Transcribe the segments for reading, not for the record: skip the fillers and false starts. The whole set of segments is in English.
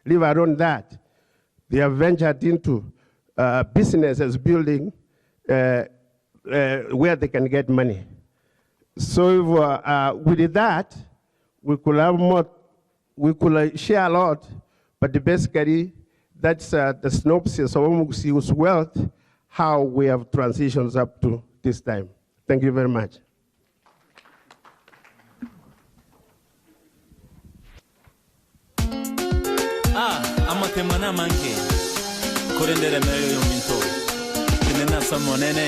Leave alone that. They have ventured into businesses building where they can get money. So if, with that, we could have more, we could share a lot, but basically, that's the synopsis of Omugusi's wealth, how we have transitions up to this time. Thank you very much. Amatemana manke korendere meyo yominto kinena samonene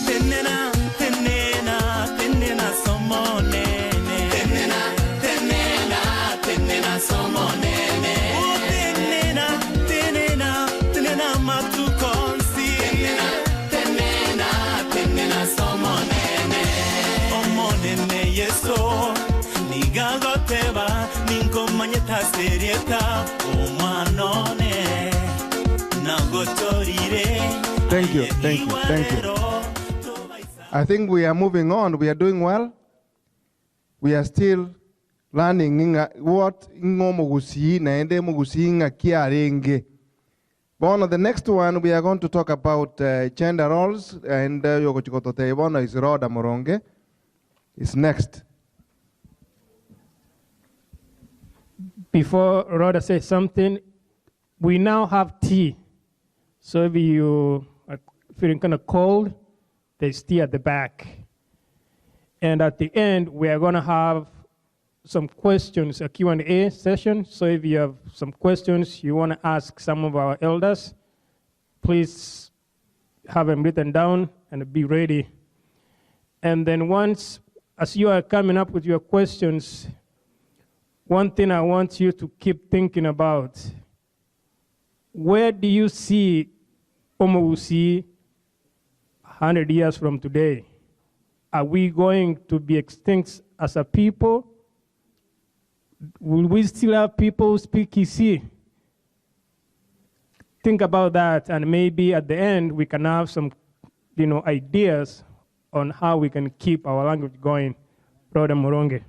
tenena samonene tenena samonene tenena matu konsi tenena samonene omonene yeso nigagoteba ninko manyeta serieta omanone nagotorire. Thank you. I think we are moving on. We are doing well. We are still learning what Ngomugusi naende Mugusi ngakiarenge. But on the next one, we are going to talk about gender roles, and Yogochikotote Ibono is Rhoda Moronge. Is next. Before Rhoda says something, we now have tea. So if you are feeling kind of cold, there's tea at the back. And at the end, we are going to have some questions, a Q&A session. So if you have some questions you want to ask some of our elders, please have them written down and be ready. And then once, as you are coming up with your questions, one thing I want you to keep thinking about, where do you see Omugusi 100 years from today? Are we going to be extinct as a people? Will we still have people who speak Kisii? Think about that, and maybe at the end we can have some, ideas on how we can keep our language going. Brother Moronge.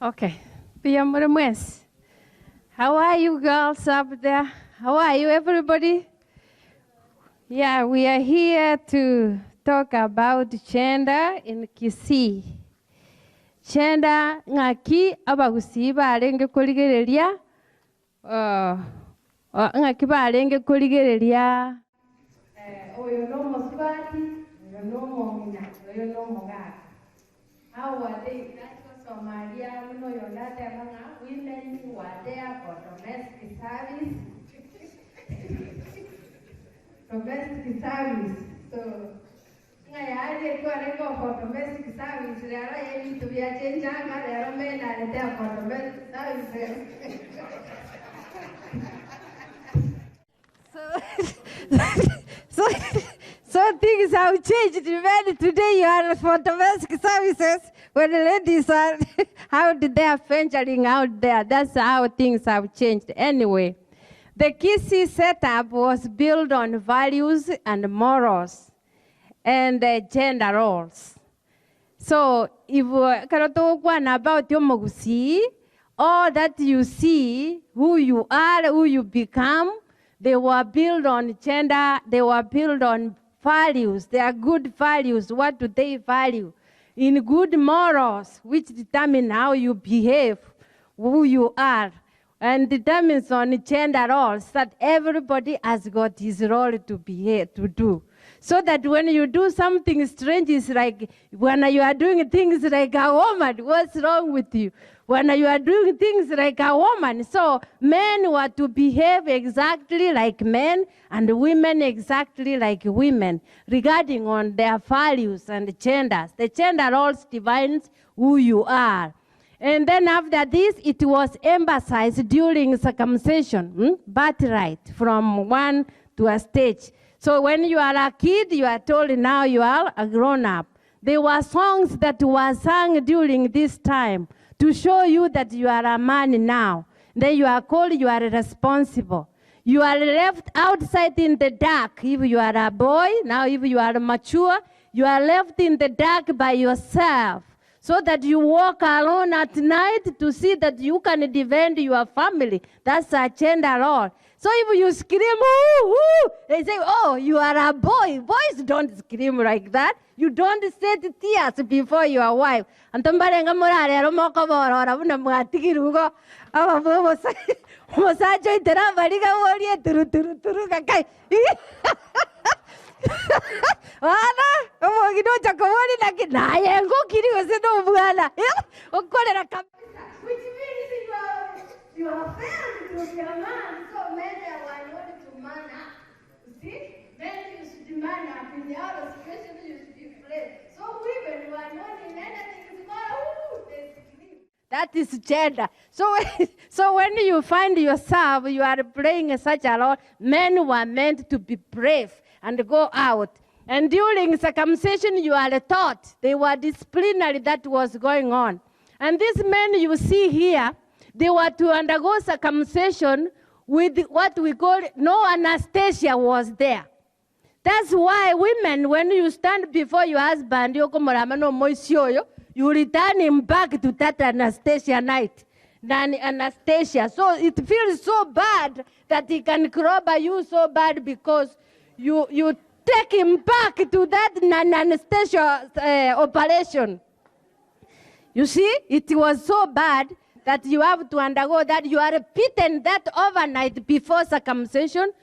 Okay, how are you girls up there? How are you, everybody? Yeah, we are here to talk about gender in Kisii. Gender ngaki abagusi barenge kuligereria ngaki barenge kuligereria oyo no moswati oyo no mongina oyo no mogaka. How are they? Somalia, we know your women who are there for domestic service. Domestic service. So, I go for domestic service. There need to be a change. There are men that are there for domestic service. So things have changed. Even today you are for domestic services. When the ladies are out there venturing out there, that's how things have changed. Anyway, the Kisii setup was built on values and morals and gender roles. So if we can talk one about Omugusi, all that you see, who you are, who you become, they were built on gender, they were built on values. They are good values. What do they value? In good morals, which determine how you behave, who you are, and determines on gender roles that everybody has got his role to behave, to do. So that when you do something strange, it's like when you are doing things like a woman, what's wrong with you? When you are doing things like a woman, so men were to behave exactly like men and women exactly like women regarding on their values and genders. The gender roles defines who you are. And then after this, it was emphasized during circumcision, birthright, from one to a stage. So when you are a kid, you are told now you are a grown-up. There were songs that were sung during this time to show you that you are a man now. Then you are called, you are responsible. You are left outside in the dark. If you are a boy, now if you are mature, you are left in the dark by yourself, so that you walk alone at night to see that you can defend your family. That's a gender role. So if you scream, ooh, ooh, they say, oh, you are a boy. Boys don't scream like that. You don't shed tears before your wife. Which means you are failed to be a man, so men were not to man up. You see? Men used to man up in the other situation, you used to be brave. So women were not in anything small, they scream. That is gender. So when you find yourself, you are playing such a role, men were meant to be brave and go out. And during circumcision, you are taught. They were disciplinary that was going on. And these men you see here, they were to undergo circumcision with what we call, no anesthesia was there. That's why women, when you stand before your husband, you return him back to that anesthesia night. Anesthesia. So it feels so bad that he can crowbar you so bad because you take him back to that anesthesia operation. You see, it was so bad that you have to undergo that. You are beaten that overnight before circumcision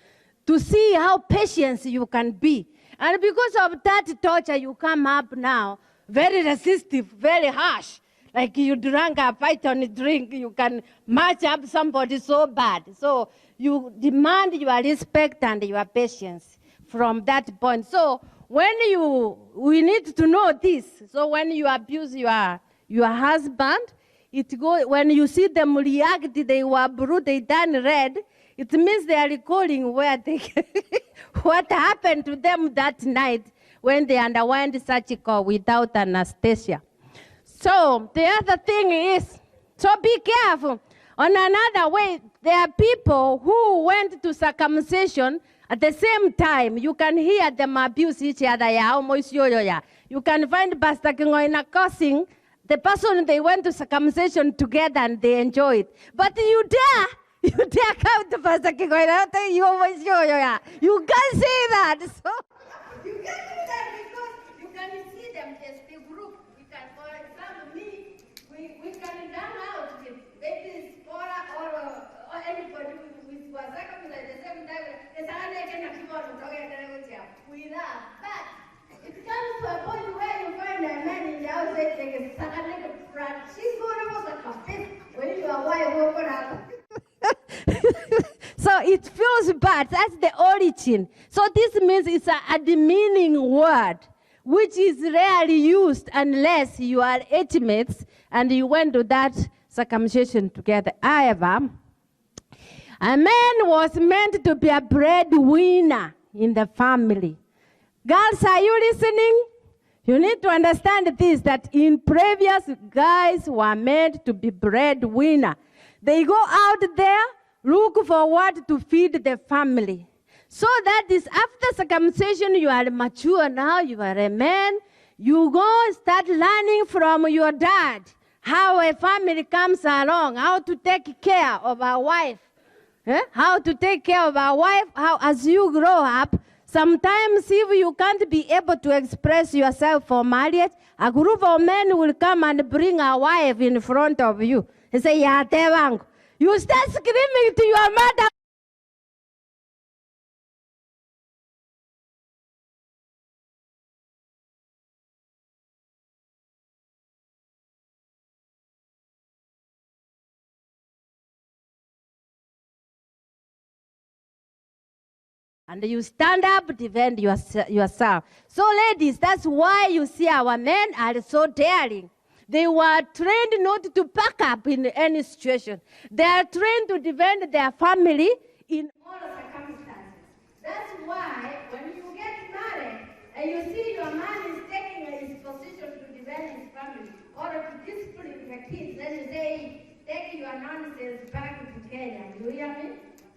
to see how patient you can be. And because of that torture, you come up now very resistive, very harsh. Like you drank a python drink, you can match up somebody so bad. So you demand your respect and your patience from that point. So we need to know this. So when you abuse your husband, when you see them react, they were blue, they turn red, it means they are recalling what happened to them that night when they underwent surgical without anesthesia. So the other thing is, so be careful. On another way, there are people who went to circumcision at the same time. You can hear them abuse each other. You can find Pastor Kingoina cursing the person they went to circumcision together and they enjoy it. But you dare come to Pastor Kingoina, you can't say that. So you can't do that because you can see them as the group. We can, for example, we can run out with maybe Spora or anybody who was circumcised at the same time. We laugh. But it comes to a point where you find a man in the outside saying, she's going to work a bit when you are white woman up. So it feels bad. That's the origin. So this means it's a demeaning word, which is rarely used unless you are intimates and you went to that circumcision together. However, a man was meant to be a breadwinner in the family. Girls, are you listening? You need to understand this, that in previous, guys were meant to be breadwinner. They go out there, look for what to feed the family. So that is after circumcision, you are mature now, you are a man. You go start learning from your dad how a family comes along, how to take care of a wife. How to take care of a wife, how as you grow up, sometimes if you can't be able to express yourself for marriage, a group of men will come and bring a wife in front of you. They say, "Ya tewangu." You start screaming to your mother. And you stand up, defend yourself. So ladies, that's why you see our men are so daring. They were trained not to pack up in any situation. They are trained to defend their family in all circumstances. That's why when you get married and you see your man is taking his position to defend his family or to discipline the kids, then you say, take your nonsense back to Kenya. You hear me?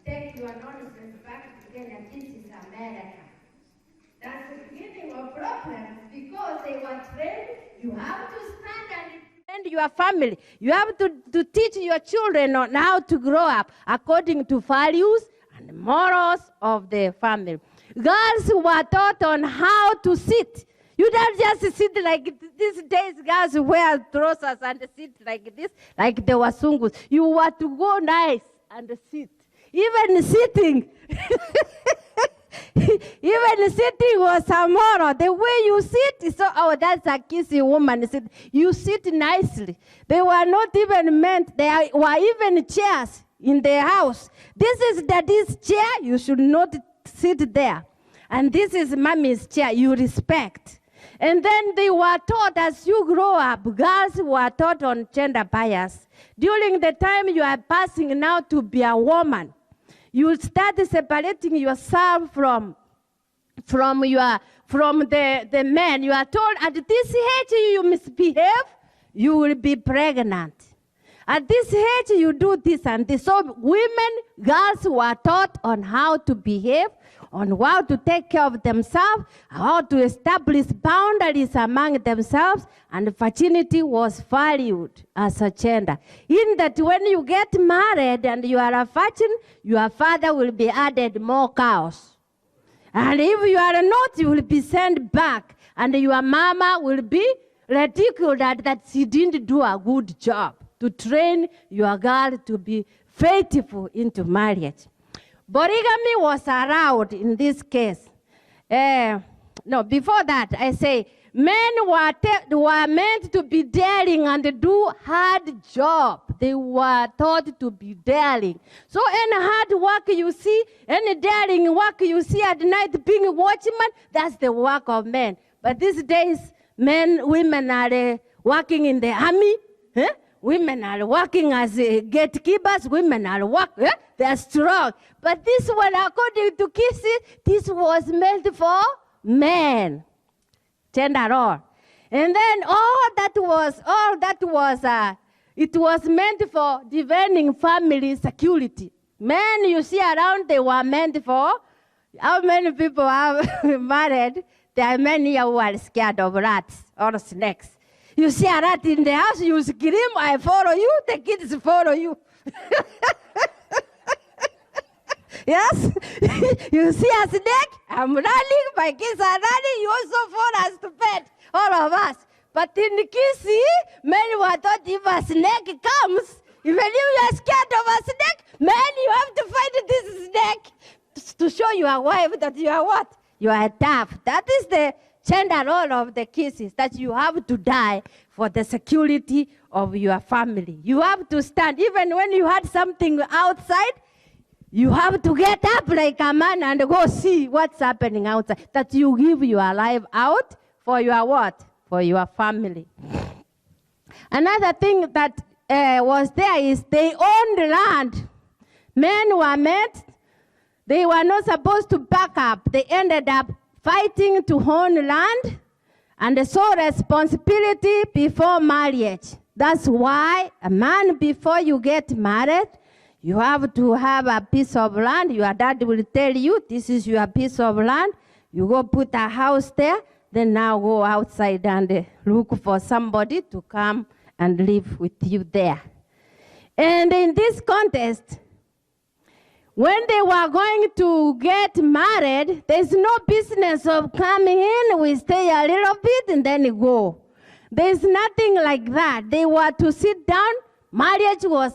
Take your nonsense back to Kenya. This is America. That's the beginning of problems because they were trained. You have to stand and defend your family. You have to teach your children on how to grow up according to values and morals of the family. Girls were taught on how to sit. You don't just sit like these days. Girls wear trousers and sit like this, like the Wasungus. You were to go nice and sit. Even sitting. Even sitting was a moral. The way you sit, so that's a Kisii woman. You sit nicely. They were not even meant. There were even chairs in their house. This is daddy's chair. You should not sit there. And this is mommy's chair. You respect. And then they were taught as you grow up. Girls were taught on gender bias. During the time you are passing now to be a woman, you will start separating yourself from the men. You are told at this age you misbehave, you will be pregnant. At this age you do this and this. So women, girls were taught on how to behave, on how to take care of themselves, how to establish boundaries among themselves, and virginity was valued as a gender. In that when you get married and you are a virgin, your father will be added more cows. And if you are not, you will be sent back, and your mama will be ridiculed that she didn't do a good job to train your girl to be faithful into marriage. Polygamy was allowed in this case. Before that, I say, men were meant to be daring and do hard job. They were taught to be daring. So any hard work you see, any daring work you see at night, being a watchman, that's the work of men. But these days, women are working in the army. Women are working as gatekeepers. Women are working. They are strong. But this one, according to Kisii, this was meant for men. Gender role. And then it was meant for defending family security. Men you see around, they were meant for. How many people have married? There are many who are scared of rats or snakes. You see a rat in the house, you scream, I follow you, the kids follow you. Yes? You see a snake, I'm running, my kids are running, you also follow us to bed, all of us. But in Kisii, men were taught if a snake comes, even if you are scared of a snake, man, you have to fight this snake to show your wife that you are what? You are tough. That is the gender role of the Kisii, that you have to die for the security of your family. You have to stand. Even when you had something outside, you have to get up like a man and go see what's happening outside. That you give your life out for your what? For your family. Another thing that was there is they owned land. Men were meant, they were not supposed to back up. They ended up fighting to own land and so responsibility before marriage. That's why a man, before you get married, you have to have a piece of land. Your dad will tell you, this is your piece of land. You go put a house there, then now go outside and look for somebody to come and live with you there. And in this contest, when they were going to get married, there's no business of coming in, we stay a little bit and then go. There's nothing like that. They were to sit down. Marriage was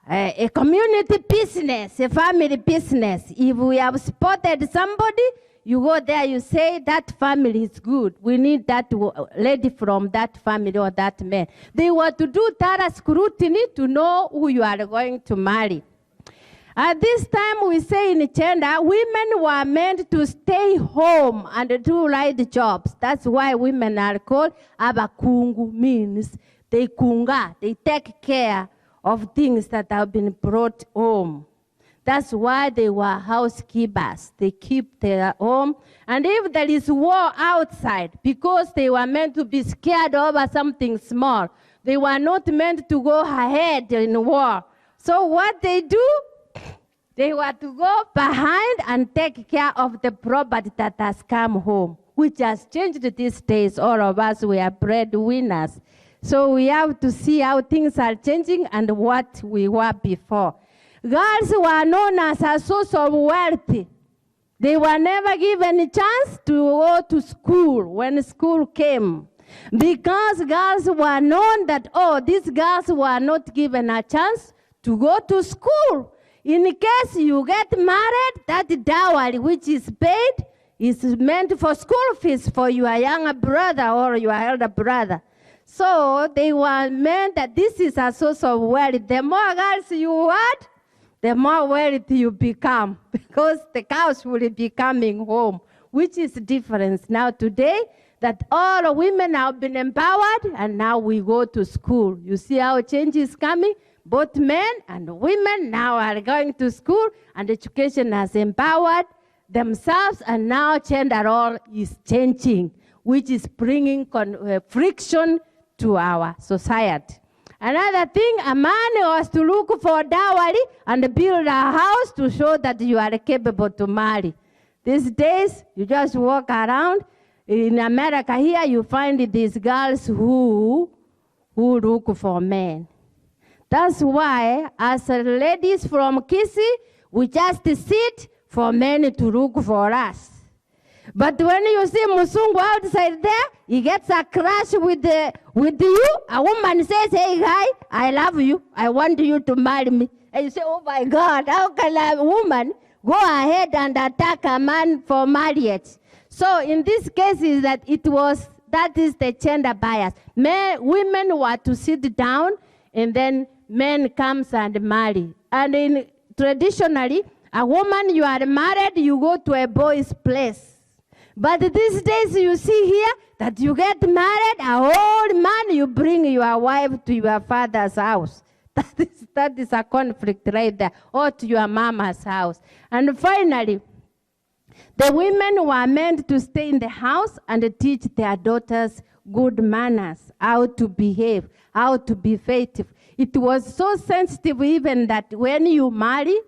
a community business, a family business. If we have spotted somebody, you go there, you say, that family is good. We need that lady from that family or that man. They were to do thorough scrutiny to know who you are going to marry. At this time, we say in gender, women were meant to stay home and do light jobs. That's why women are called abakungu, means they kunga, they take care of things that have been brought home. That's why they were housekeepers. They keep their home. And if there is war outside, because they were meant to be scared over something small, they were not meant to go ahead in war. So what they do, they were to go behind and take care of the property that has come home, which has changed these days. All of us, we are breadwinners. So we have to see how things are changing and what we were before. Girls were known as a source of wealth. They were never given a chance to go to school when school came. Because girls were known that, oh, these girls were not given a chance to go to school. In case you get married, that dowry which is paid is meant for school fees for your younger brother or your elder brother. So they were meant that this is a source of wealth. The more girls you had, the more wealthy you become, because the cows will be coming home, which is the difference now today, that all women have been empowered, and now we go to school. You see how change is coming? Both men and women now are going to school, and education has empowered themselves, and now gender role is changing, which is bringing friction to our society. Another thing, a man was to look for dowry and build a house to show that you are capable to marry. These days, you just walk around. In America here, you find these girls who look for men. That's why, as ladies from Kisii, we just sit for men to look for us. But when you see Musungu outside there, he gets a crush with you. A woman says, hey, guy, I love you. I want you to marry me. And you say, oh, my God, how can a woman go ahead and attack a man for marriage? So in this case, is that that is the gender bias. Women were to sit down, and then men comes and marry. And traditionally, a woman, you are married, you go to a boy's place. But these days you see here that you get married, a old man, you bring your wife to your father's house. That is a conflict right there, or to your mama's house. And finally, the women were meant to stay in the house and teach their daughters good manners, how to behave, how to be faithful. It was so sensitive even that when you marry,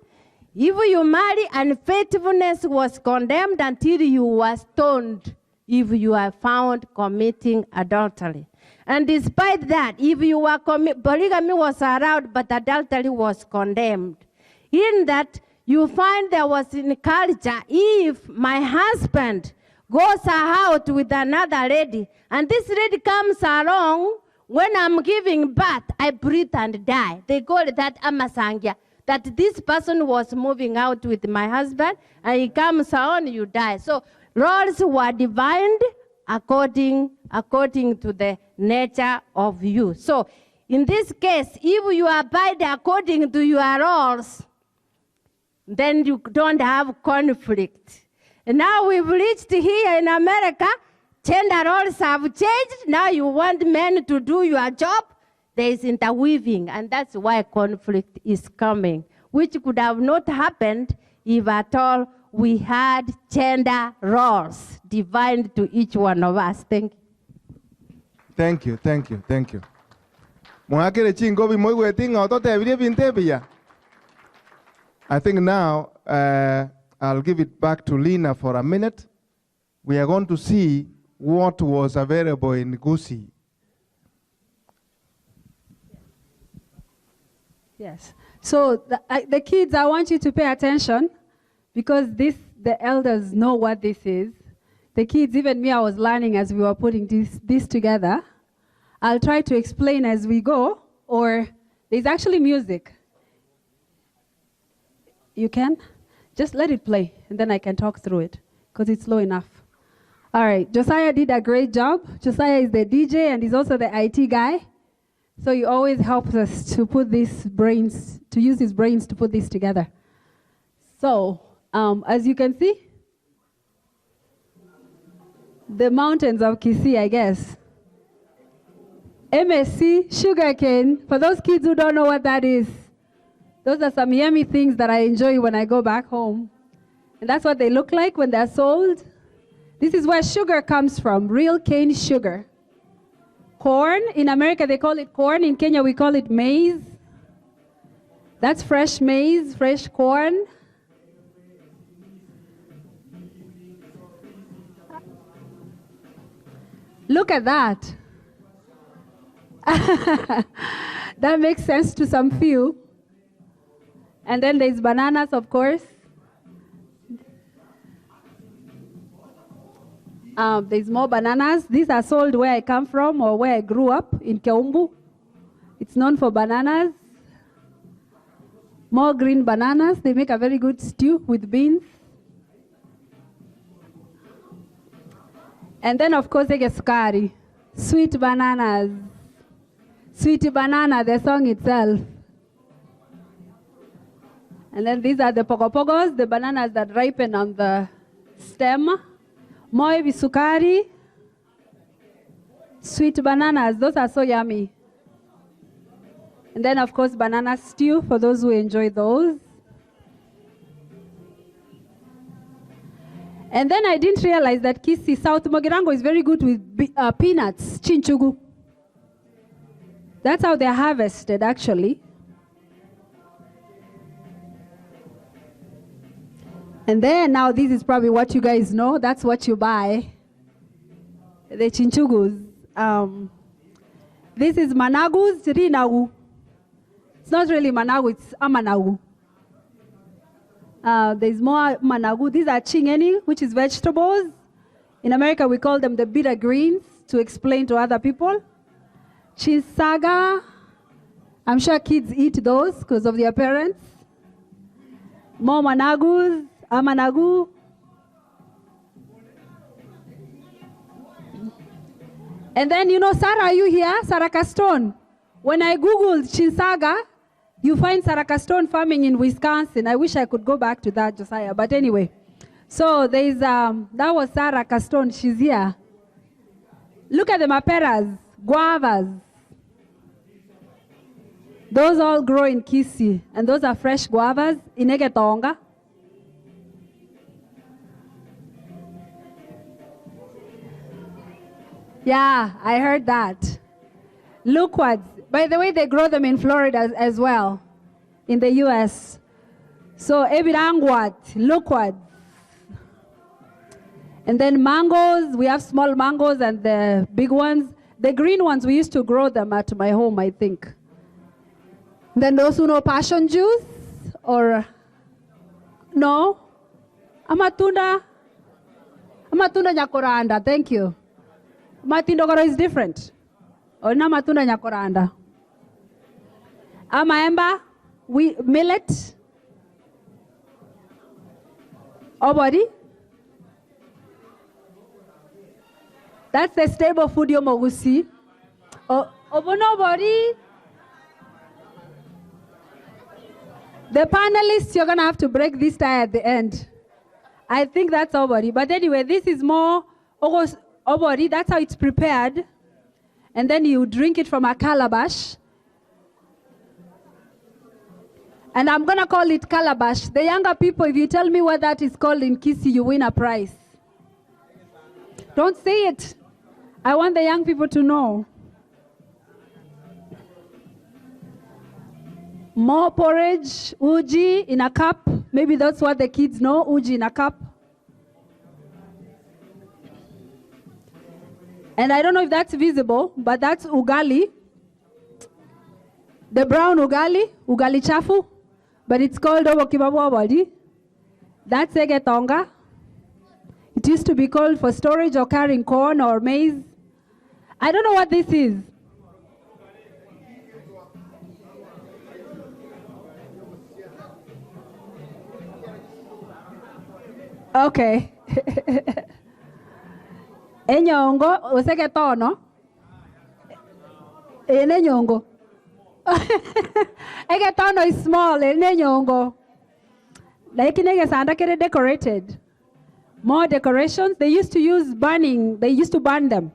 if you marry, unfaithfulness was condemned until you were stoned if you are found committing adultery. And despite that, if you were polygamy was allowed, but adultery was condemned. In that, you find there was in culture, if my husband goes out with another lady, and this lady comes along, when I'm giving birth, I breathe and die. They call that amasangya. That this person was moving out with my husband, and he comes on, you die. So roles were divined according to the nature of you. So in this case, if you abide according to your roles, then you don't have conflict. And now we've reached here in America, gender roles have changed. Now you want men to do your job. There is interweaving, and that's why conflict is coming, which could have not happened if at all we had gender roles divined to each one of us. Thank you. Thank you, thank you, thank you. I think now I'll give it back to Lina for a minute. We are going to see what was available in Kisii. Yes. So the kids, I want you to pay attention, because the elders know what this is. The kids, even me, I was learning as we were putting this together. I'll try to explain as we go, or there's actually music. You can? Just let it play, and then I can talk through it, because it's low enough. All right, Josiah did a great job. Josiah is the DJ, and he's also the IT guy. So he always helps us to put to use his brains to put this together. So, as you can see, the mountains of Kisii, I guess. MSC, sugarcane. For those kids who don't know what that is, those are some yummy things that I enjoy when I go back home. And that's what they look like when they're sold. This is where sugar comes from, real cane sugar. Corn, in America they call it corn. In Kenya we call it maize. That's fresh maize, fresh corn. Look at that. That makes sense to some few. And then there's bananas, of course. There's more bananas. These are sold where I come from or where I grew up in Keumbu. It's known for bananas. More green bananas. They make a very good stew with beans. And then, of course, they get sukari. Sweet bananas. Sweet banana, the song itself. And then these are the pogopogos, the bananas that ripen on the stem. More sukari. Sweet bananas, those are so yummy. And then, of course, banana stew for those who enjoy those. And then I didn't realize that Kisii, South Mogirango is very good with peanuts, chinchugu. That's how they're harvested, actually. And then now this is probably what you guys know. That's what you buy. The chinchugus. This is managus, rinagu. It's not really managu, it's amanagu. There's more managu. These are chingeni, which is vegetables. In America, we call them the bitter greens, to explain to other people. Chisaga. I'm sure kids eat those because of their parents. More managus, amanagu. And then, you know, Sarah, are you here? Sarakastone. When I Googled Chinsaga, you find Sarakastone farming in Wisconsin. I wish I could go back to that, Josiah. But anyway, so there's, that was Sarakastone. She's here. Look at the maperas, guavas. Those all grow in Kisii. And those are fresh guavas in Egetonga. Yeah, I heard that. Lookwards. By the way, they grow them in Florida as well, in the US. So, ebirangwat, lookwards. And then mangoes, we have small mangoes and the big ones. The green ones, we used to grow them at my home, I think. Then those who know passion juice, or no? Amatunda nyakoranda, thank you. Matindogoro is different. Or na matunda nyakoranda. Amaemba, millet. Obody. That's the stable food yomogusi. Obonobody. The panelists, you're gonna have to break this tie at the end. I think that's obody. But anyway, this is more obody. That's how it's prepared. And then you drink it from a calabash. And I'm going to call it calabash. The younger people, if you tell me what that is called in Kisii, you win a prize. Don't say it. I want the young people to know. More porridge, uji in a cup. Maybe that's what the kids know, uji in a cup. And I don't know if that's visible, but that's ugali. The brown ugali chafu, but it's called obokibabwabadi. That's egetonga. It used to be called for storage or carrying corn or maize. I don't know what this is. Okay. Enyongo, osegetono. Enenyongo. Egetono is small, enenyongo. Like negesanda kere decorated. More decorations. They used to use burning. They used to burn them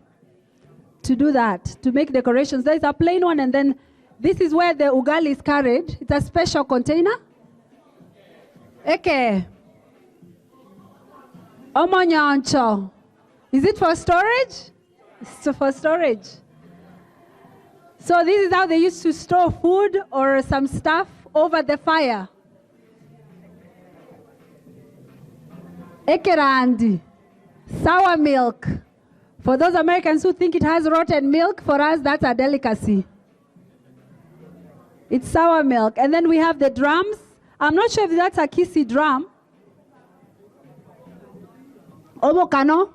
to do that, to make decorations. There's a plain one, and then this is where the ugali is carried. It's a special container. Okay. Omonyancho. Is it for storage? It's for storage. So this is how they used to store food or some stuff over the fire. Ekerandi. Sour milk. For those Americans who think it has rotten milk, for us that's a delicacy. It's sour milk. And then we have the drums. I'm not sure if that's a Kisii drum. Obokano.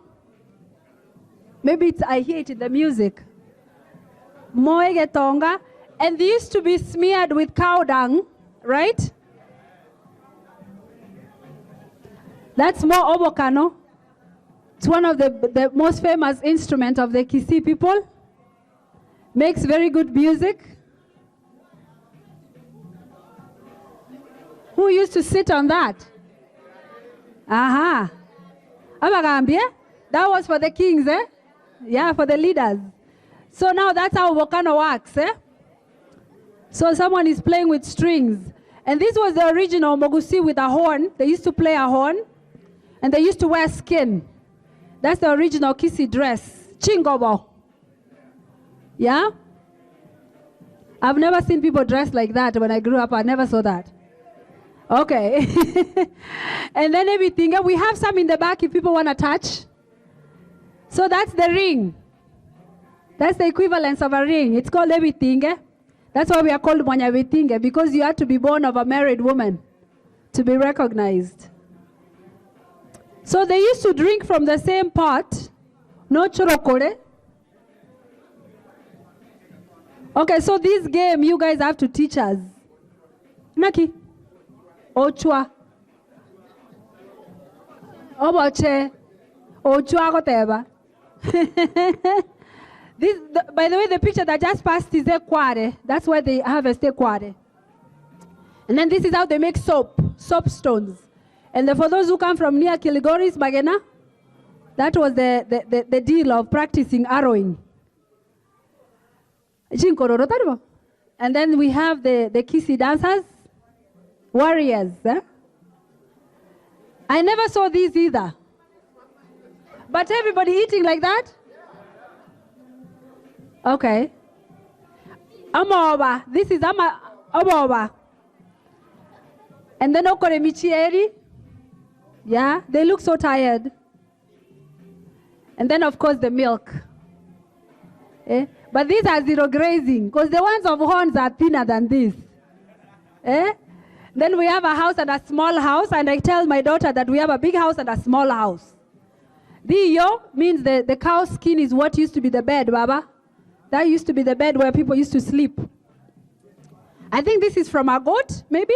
Maybe I hear it in the music. Moegetonga. And they used to be smeared with cow dung, right? That's more obokano. It's one of the most famous instruments of the Kisii people. Makes very good music. Who used to sit on that? Aha. Abagambia? That was for the kings, eh? Yeah, for the leaders. So now that's how volcano works, eh? So someone is playing with strings. And this was the original Mogusi with a horn. They used to play a horn. And they used to wear skin. That's the original Kisii dress. Chingobo. Yeah? I've never seen people dressed like that. When I grew up, I never saw that. Okay. And then everything. We have some in the back if people want to touch. So that's the ring. That's the equivalence of a ring. It's called everything. That's why we are called Mwanyavitinge, because you had to be born of a married woman to be recognized. So they used to drink from the same pot. No chorokore. Okay, so this game you guys have to teach us. Naki. Ochua. Oboche. Ochua koteba. By the way, the picture that just passed is a kware. That's why they harvest a kware. And then this is how they make soap stones. And for those who come from near Kilgoris, Bagena, that was the deal of practicing arrowing. And then we have the Kisii dancers, warriors. Eh? I never saw these either. But everybody eating like that? Okay. Amoba. This is Amoba. And then Okore Michieri. Yeah, they look so tired. And then, of course, the milk. Eh? But these are zero grazing, because the ones of horns are thinner than this. Eh? Then we have a house and a small house, and I tell my daughter that we have a big house and a small house. Diyo means the cow skin is what used to be the bed, Baba. That used to be the bed where people used to sleep. I think this is from a goat, maybe?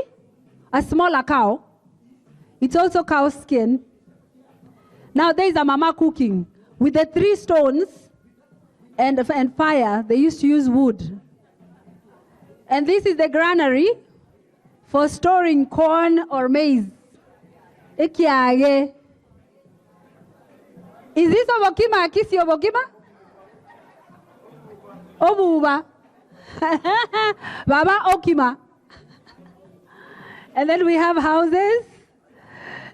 A smaller cow. It's also cow skin. Now there is a mama cooking. With the 3 stones and fire, they used to use wood. And this is the granary for storing corn or maize. Ekiage. Is this Obokima, Kisii Obokima? Obuba. Baba Okima. And then we have houses.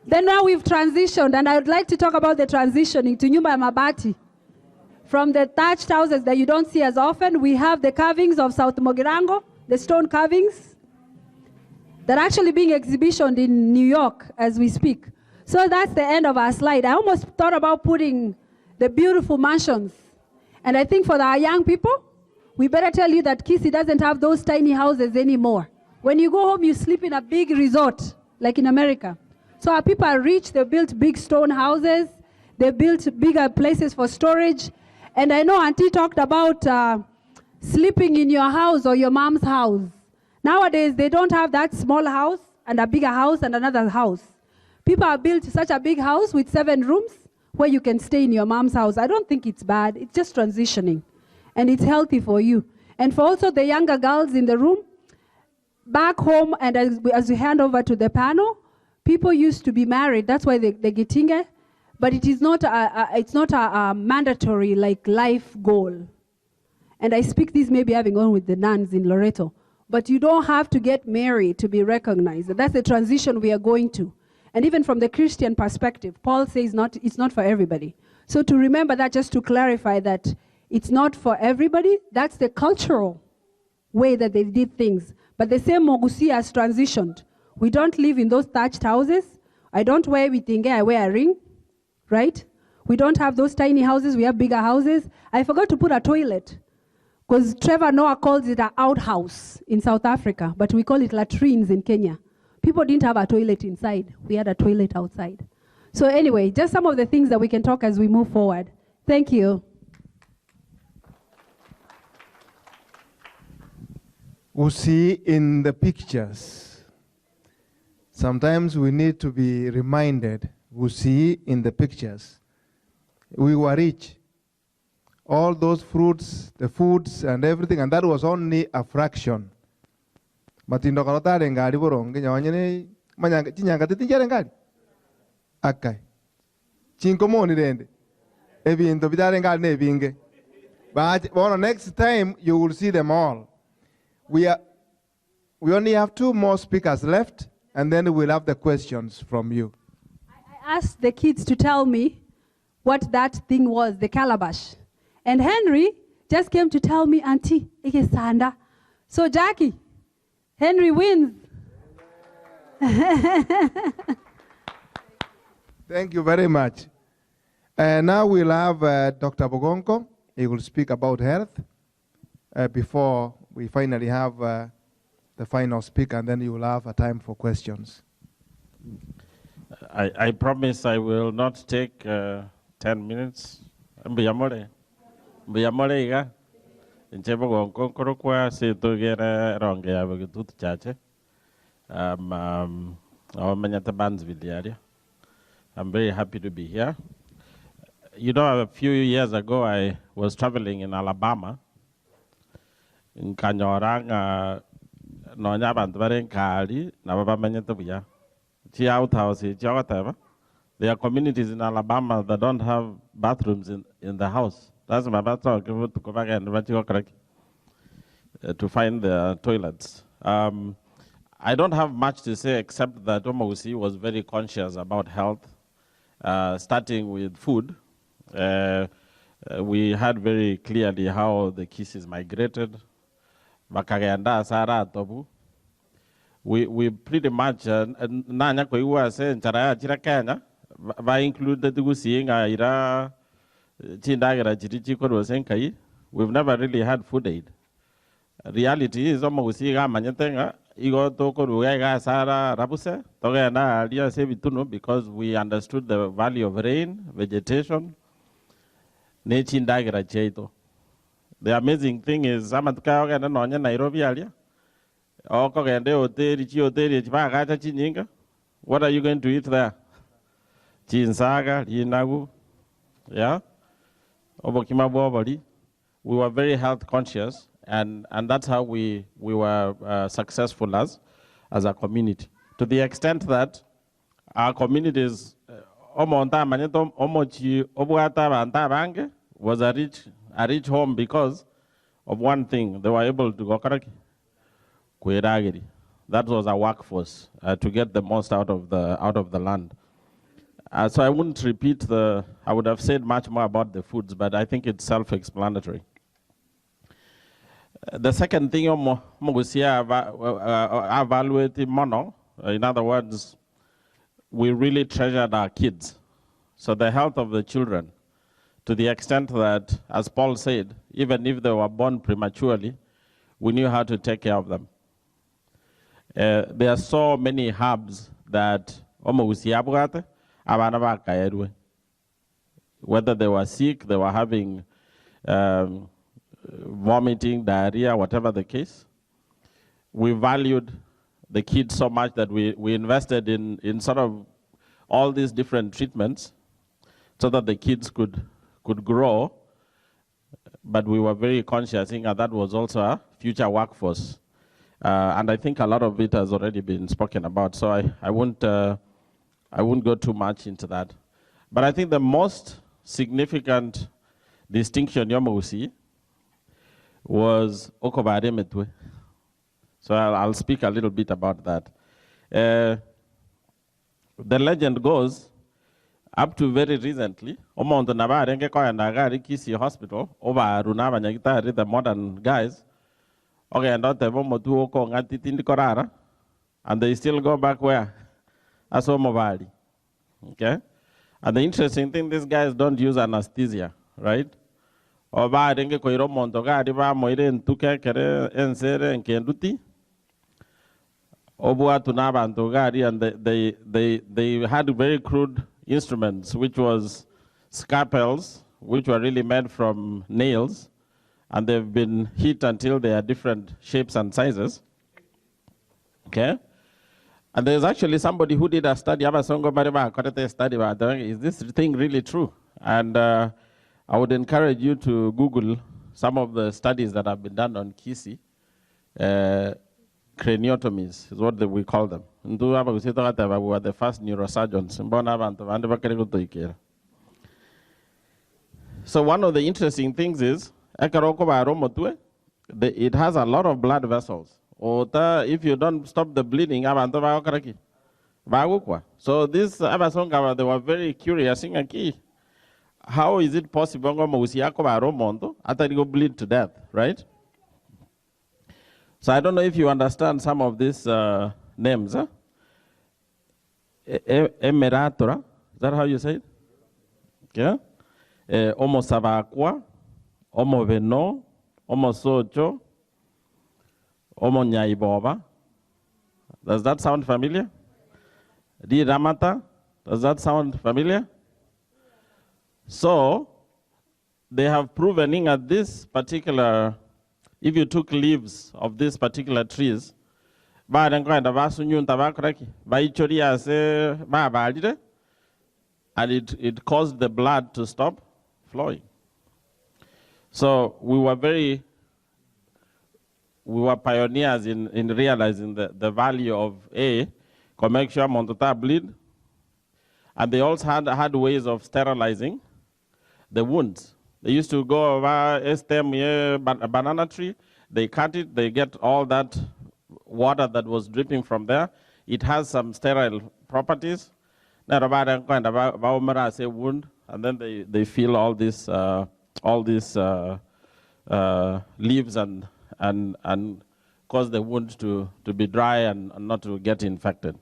Then now we've transitioned, and I would like to talk about the transitioning to Nyumba ya Mabati. From the thatched houses that you don't see as often, we have the carvings of South Mogirango, the stone carvings. They're actually being exhibitioned in New York as we speak. So that's the end of our slide. I almost thought about putting the beautiful mansions. And I think for our young people, we better tell you that Kisii doesn't have those tiny houses anymore. When you go home, you sleep in a big resort, like in America. So our people are rich. They built big stone houses. They built bigger places for storage. And I know Auntie talked about sleeping in your house or your mom's house. Nowadays, they don't have that small house and a bigger house and another house. People have built such a big house with 7 rooms where you can stay in your mom's house. I don't think it's bad. It's just transitioning. And it's healthy for you. And for also the younger girls in the room, back home, and as we hand over to the panel, people used to be married. That's why they getinge. But it is not it's not a mandatory like life goal. And I speak this maybe having gone with the nuns in Loreto. But you don't have to get married to be recognized. That's the transition we are going to. And even from the Christian perspective, Paul says it's not for everybody. So to remember that, just to clarify that it's not for everybody, that's the cultural way that they did things. But the same Mogusi has transitioned. We don't live in those thatched houses. I don't wear everything, I wear a ring, right? We don't have those tiny houses, we have bigger houses. I forgot to put a toilet, because Trevor Noah calls it an outhouse in South Africa, but we call it latrines in Kenya. People didn't have a toilet inside, we had a toilet outside. So anyway, just some of the things that we can talk as we move forward. Thank you. We see in the pictures. Sometimes we need to be reminded. We see in the pictures. We were rich. All those fruits, the foods and everything, and that was only a fraction. Matindo kalotare ngari boronge nyawanyene manyanga chinyanga titinjere ngari. Akai. Chinko moni rende. Ebinto bidare ngari ne binge. But next time you will see them all. We only have 2 more speakers left, and then we'll have the questions from you. I asked the kids to tell me what that thing was, the calabash. And Henry just came to tell me, Auntie, ike sanda. So Jackie, Henry wins. Thank you very much. Now we'll have Dr. Bogonko. He will speak about health before we finally have the final speaker, and then you will have a time for questions. I promise I will not take 10 minutes. Mbiyamore iga. Inchebo gonkoro kwa se togera ronge ya bagitut chache. Manyata Bansville. I'm very happy to be here. You know, a few years ago I was traveling in Alabama. In Kanyorang, Nonya Bantwaren Kali, Nava Manyatabuya. Chi outhouse, Chiawatava. There are communities in Alabama that don't have bathrooms in the house. That's my bathroom. To go back and to find the toilets. I don't have much to say except that Omausi was very conscious about health, starting with food. We heard very clearly how the Kisii migrated. We pretty much nanya kwa iwa se nchara chira Kenya va include the gusinga ira chindagira chirichi ko rosenkai. We've never really had food aid. Reality is omogusiga manyetenga igo toko ruega sara rabuse toga na alia se bituno, because we understood the value of rain, vegetation, ne chindagira cheito. The amazing thing is, Samatuka and Nonya Nairobi alia. What are you going to eat there? Chinsaga, Yinagu, yeah? We were very health conscious, and that's how we were successful as a community. To the extent that our communities, was a rich home because of one thing. They were able to go Kuiragiri. That was our workforce to get the most out of the land. So I wouldn't repeat I would have said much more about the foods, but I think it's self-explanatory. The second thing, evaluating mono. In other words, we really treasured our kids. So the health of the children, to the extent that, as Paul said, even if they were born prematurely, we knew how to take care of them. There are so many herbs that whether they were sick, they were having vomiting, diarrhea, whatever the case. We valued the kids so much that we invested in sort of all these different treatments so that the kids could grow, but we were very conscious that was also a future workforce. And I think a lot of it has already been spoken about, so I won't go too much into that. But I think the most significant distinction you see was Okobare Metwe. So I'll speak a little bit about that. The legend goes, up to very recently, Omonto Nabarenge Koyanagari Kisii Hospital, over Runava Nyagitari, the modern guys, okay, and not the Momotu Oko Ngati Korara, and they still go back where? Asomobali. Okay? And the interesting thing, these guys don't use anesthesia, right? Oba Renge Koiro Montoga, Diva Moire and Tuke, Kere, and Sere, and Kenduti. Obua Tunaba and Togari, and they had very crude instruments, which was scalpels, which were really made from nails, and they've been hit until they are different shapes and sizes. Okay? And there's actually somebody who did a study, is this thing really true? And I would encourage you to Google some of the studies that have been done on Kisii. Craniotomies is what we call them. We were the first neurosurgeons. So one of the interesting things is, it has a lot of blood vessels. If you don't stop the bleeding, so this they were very curious. How is it possible after you bleed to death, right? So I don't know if you understand some of these names. Emeratora, is that how you say it? Okay. Omo Savakwa, Omo Veno, Omo Sojo, Omo Nyaiboba. Does that sound familiar? Di Ramata, does that sound familiar? So, they have proven at this particular, if you took leaves of these particular trees, and it caused the blood to stop flowing. So we were pioneers in realizing the value of make sure Montota bleed. And they also had ways of sterilizing the wounds. They used to go over a banana tree, they cut it, they get all that water that was dripping from there. It has some sterile properties. Wound, and then they fill all these leaves and cause the wound to be dry and not to get infected.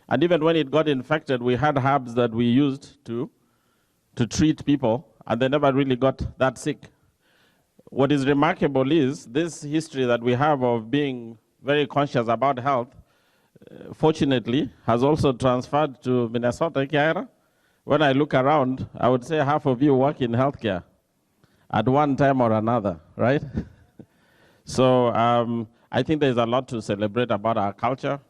And even when it got infected, we had herbs that we used to treat people, and they never really got that sick. What is remarkable is this history that we have of being very conscious about health, fortunately, has also transferred to Minnesota. When I look around, I would say half of you work in healthcare at one time or another, right? So I think there's a lot to celebrate about our culture.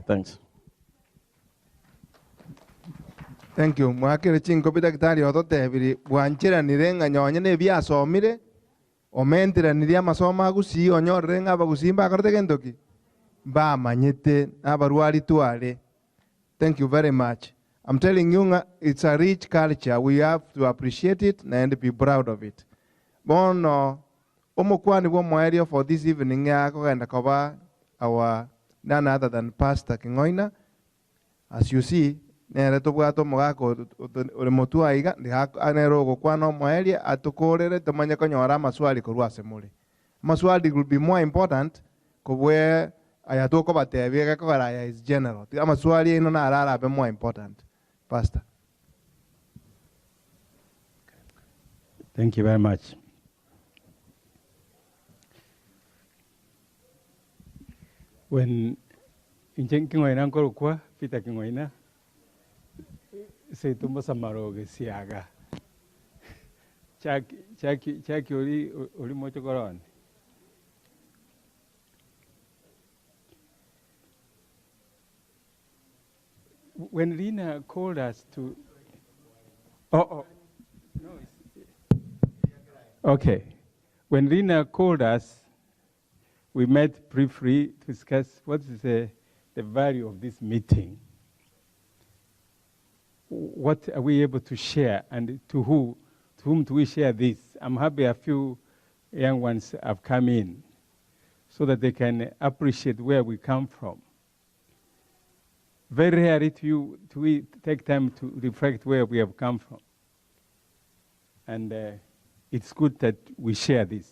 Thanks. Thank you. Mwakere chinko bidakitari otote biri wanchira nirenga nyonya ne bia somire omentira niria masoma gusi onyorenga bagusimba karete kendoki ba manyete abarwari tuare. Thank you very much. I'm telling you, it's a rich culture. We have to appreciate it and be proud of it. Bono omokwani wo area for this evening and cover our none other than Pastor Kingoina. As you see, nere tobuato mogako oremotua iga anero go kwano moelia atokorere tomanya konyora maswali korwase muli. Maswali will be more important where ayatoko batebye ko gara is general. Maswali ino na arara be more important. Pastor. Thank you very much. When in Kingoina Korukwa, Peter Kingoina, say to Mosamaro Siaga. Chaki Ori Motogoron. When Rina called us to, okay. When Rina called us, we met briefly to discuss what is the value of this meeting. what are we able to share and to whom do we share this? I'm happy a few young ones have come in so that they can appreciate where we come from. Very rarely do we take time to reflect where we have come from. And it's good that we share this.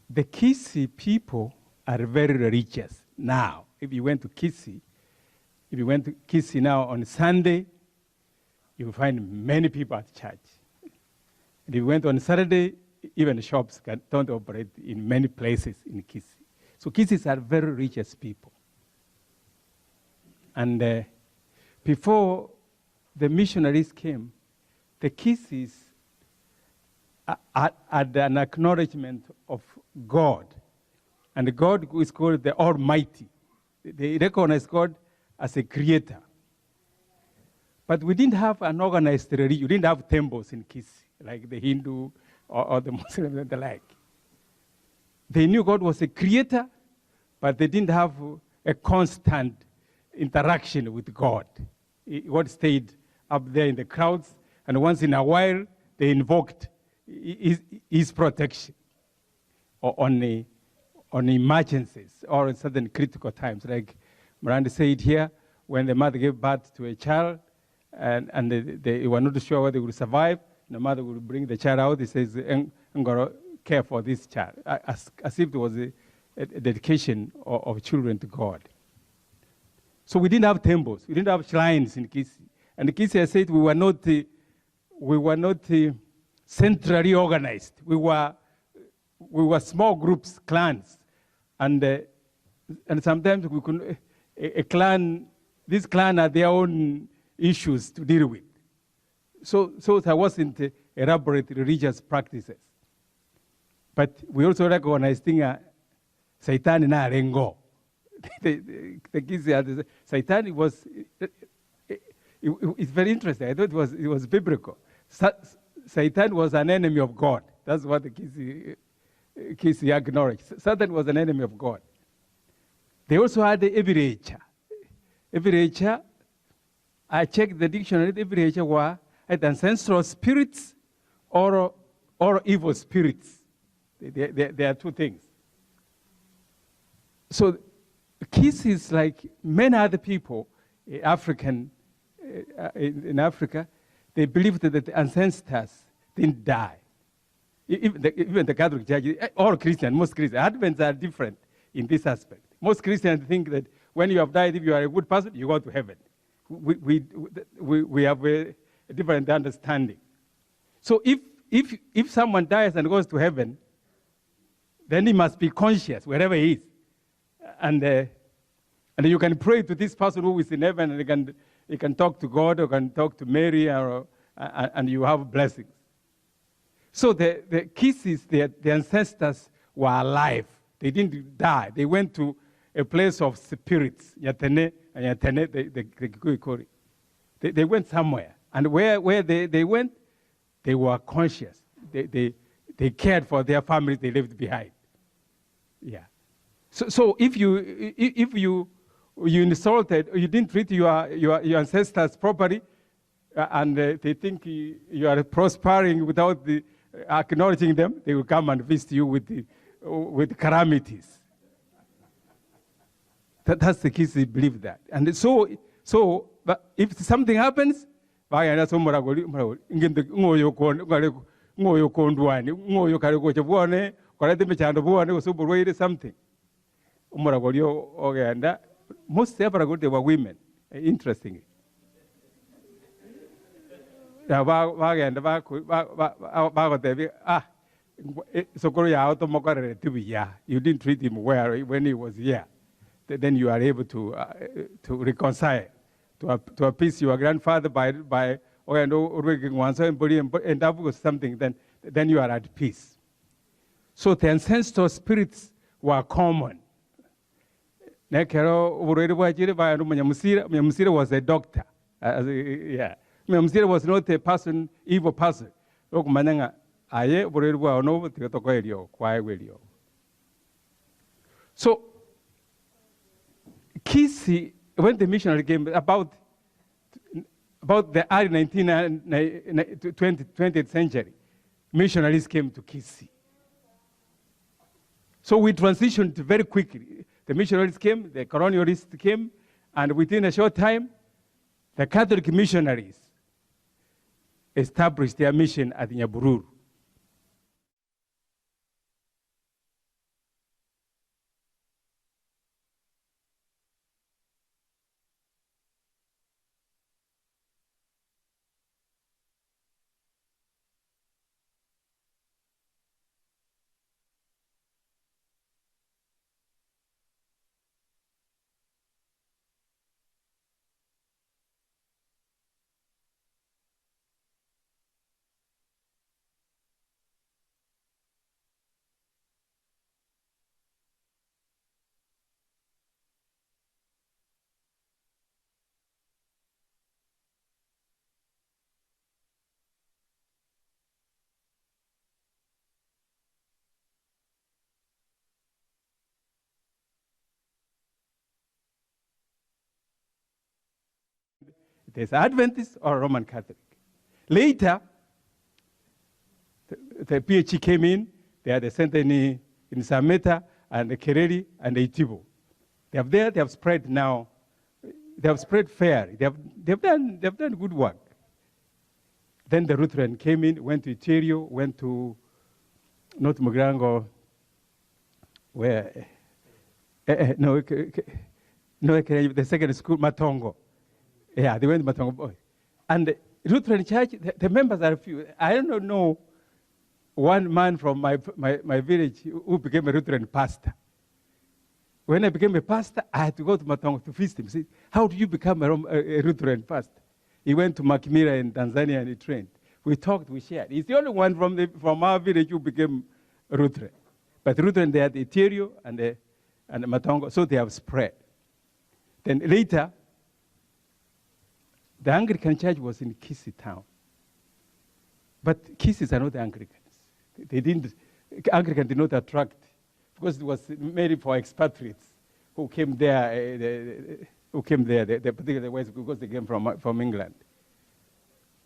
The Kisii people are very religious now. If you went to Kisii now on Sunday, you will find many people at church. And if you went on Saturday, even shops don't operate in many places in Kisii. So Kisiis are very religious people. And before the missionaries came, the Kisiis had an acknowledgement of God. And God is called the Almighty. They recognize God as a creator. But we didn't have an organized religion. We didn't have temples in Kisii, like the Hindu or the Muslim and the like. They knew God was a creator, but they didn't have a constant interaction with God. God stayed up there in the clouds, and once in a while, they invoked his protection on emergencies or in certain critical times. Like Miranda said here, when the mother gave birth to a child, and they were not sure whether they would survive, the mother would bring the child out. He says, I'm going to care for this child, as if it was a dedication of children to God. So we didn't have temples. We didn't have shrines in Kisii. And Kisii said we were not centrally organized. We were small groups, clans. And sometimes we could, this clan had their own issues to deal with. So there wasn't elaborate religious practices. But we also recognized Satan na rengo. The Kisii had Satan was, it's very interesting. I thought it was biblical. Satan was an enemy of God. That's what the Kisii acknowledged. Satan was an enemy of God. They also had the Evirecha. I checked the dictionary. The Evirecha were ancestral spirits or evil spirits. There are two things. So Kisii is like many other people, in Africa, they believed that the ancestors didn't die. Even the Catholic Church, all Christians, most Christians, Adventists are different in this aspect. Most Christians think that when you have died, if you are a good person, you go to heaven. We have a different understanding. So if someone dies and goes to heaven, then he must be conscious wherever he is. And you can pray to this person who is in heaven, and you can talk to God, or can talk to Mary, and you have blessings. So the Kisiis, the ancestors were alive. They didn't die. They went to a place of spirits. Yatene and Yatene, they went somewhere. And where they went, they were conscious. They cared for their families they left behind. Yeah. So if you insulted, or you didn't treat your ancestors properly, and they think you are prospering without acknowledging them, they will come and visit you with calamities. That's the Kisii believe that. And so but if something happens, something. Most they were women, interestingly. You didn't treat him well when he was here. Then you are able to reconcile, to appease your grandfather by end up with something. Then you are at peace. So the ancestral spirits were common. Musira was a doctor. Musira was not a person, evil person. So Kisii when the missionary came, about the early 20th century, missionaries came to Kisii. So we transitioned very quickly. The missionaries came, the colonialists came, and within a short time, the Catholic missionaries established their mission at Nyabururu. There's Adventist or Roman Catholic. Later, the PhD came in. They had a center in Sameta and Kereri and Itibo. They have spread now. They have spread fair. They've done good work. Then the Lutheran came in, went to Iterio, went to North Mugrango, where the second school, Matongo. Yeah, they went to Matongo Boy. And the Lutheran Church, the members are few. I don't know one man from my village who became a Lutheran pastor. When I became a pastor, I had to go to Matongo to visit him. Say, how do you become a Lutheran pastor? He went to Makimira in Tanzania and he trained. We talked, we shared. He's the only one from our village who became a Lutheran. But Lutheran, they had Iterio and Matongo, so they have spread. Then later, the Anglican Church was in Kisii town. But Kisiis are not Anglicans. Anglican did not attract, because it was made for expatriates who came there, particularly the West, because they came from England.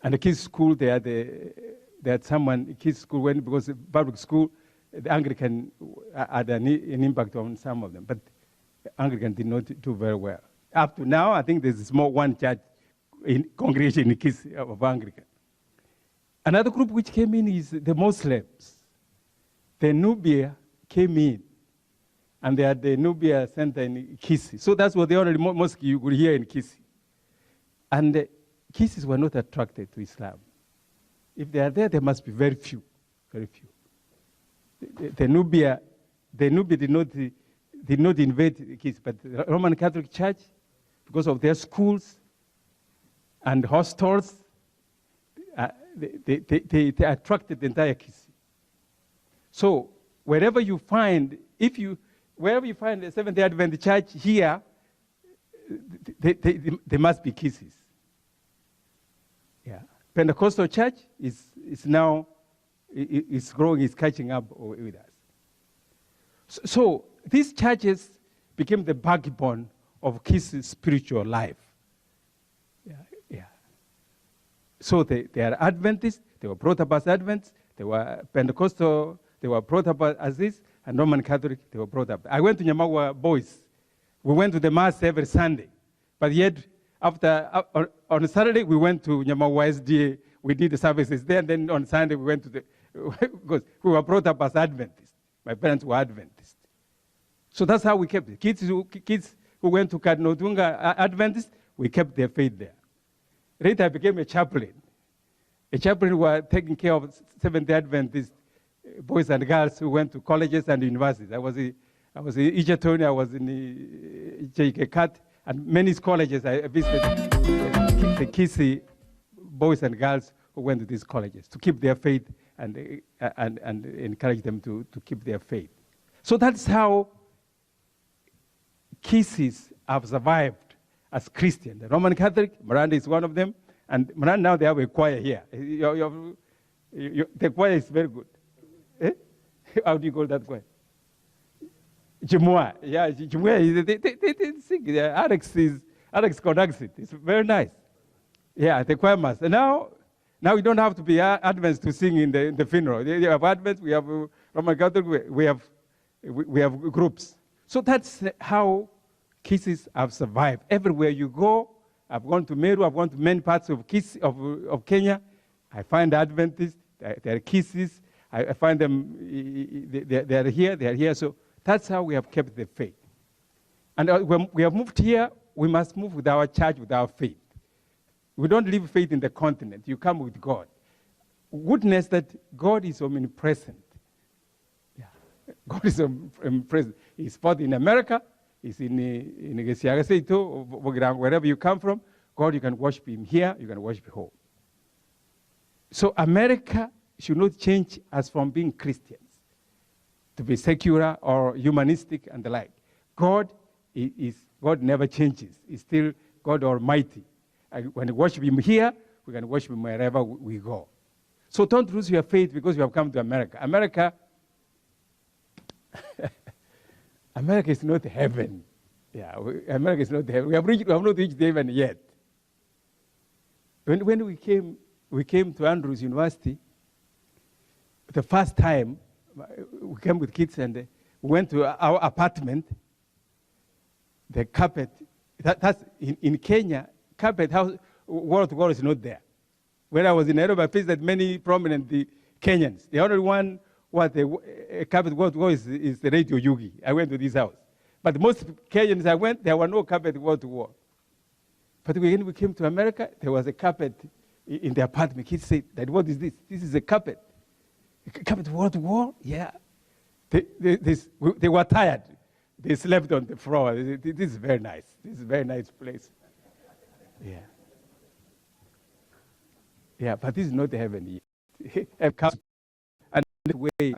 And the Kisii school, they had someone, Kisii school went, because the public school, the Anglican had an impact on some of them, but the Anglican did not do very well. Up to now, I think there's a small one church congregation in Kisii of Anglican. Another group which came in is the Muslims. The Nubia came in, and they had the Nubia Center in Kisii. So that's what the only mosque you could hear in Kisii. And the Kisiis were not attracted to Islam. If they are there, there must be very few, very few. The Nubia did not invade Kisii, but the Roman Catholic Church, because of their schools and hostels, they attracted the entire Kisii. So wherever you find the Seventh-day Adventist Church here, they must be Kisiis. Yeah, Pentecostal Church is now growing, is catching up with us. So these churches became the backbone of Kisii's spiritual life. Yeah. So they are Adventists, they were brought up as Adventists, they were Pentecostal, they were brought up as this, and Roman Catholic, they were brought up. I went to Nyamawa Boys. We went to the Mass every Sunday. But yet, on Saturday, we went to Nyamawa SDA. We did the services there, and then on Sunday, we went to because we were brought up as Adventists. My parents were Adventists. So that's how we kept it. Kids who went to Kadnotunga Adventists, we kept their faith there. Later, I became a chaplain. A chaplain who was taking care of Seventh-day Adventist boys and girls who went to colleges and universities. I was in Ijatoni, I was in J.K. Kat, and many colleges. I visited the Kisii boys and girls who went to these colleges to keep their faith and encourage them to keep their faith. So that's how Kisiis have survived as Christians. The Roman Catholic, Miranda is one of them, and Miranda now they have a choir here. The choir is very good. Eh? How do you call that choir? Jumua. Yeah, Jumua. They sing. Alex conducts it. It's very nice. Yeah, the choir master. Now we don't have to be Advents to sing in the funeral. You have Advents, we have Roman Catholic, we have groups. So that's how Kisii have survived. Everywhere you go, I've gone to Meru, I've gone to many parts of Kenya. I find Adventists, there are Kisii. I find them, they are here. So that's how we have kept the faith. And when we have moved here, we must move with our church, with our faith. We don't leave faith in the continent. You come with God. Witness that God is omnipresent. Yeah. God is omnipresent. He's both in America, he's in wherever you come from. God, you can worship him here, you can worship home. So America should not change us from being Christians to be secular or humanistic and the like. God never changes. He's still God Almighty. And when we worship him here, we can worship him wherever we go. So don't lose your faith because you have come to America. America is not heaven. Yeah, America is not heaven. We have not reached heaven yet. When we came to Andrews University, the first time we came with kids and we went to our apartment. The carpet, that's in Kenya, carpet house, wall to wall is not there. When I was in Nairobi, I visited many prominent Kenyans. The only one what the carpet wall to wall is the Radio Yugi. I went to this house. But most Kenyans I went, there were no carpet wall to wall. But when we came to America, there was a carpet in the apartment. Kids said, what is this? This is a carpet. A carpet wall to wall? Yeah. They were tired. They slept on the floor. This is very nice. This is a very nice place. Yeah. Yeah, but this is not heaven yet. And the way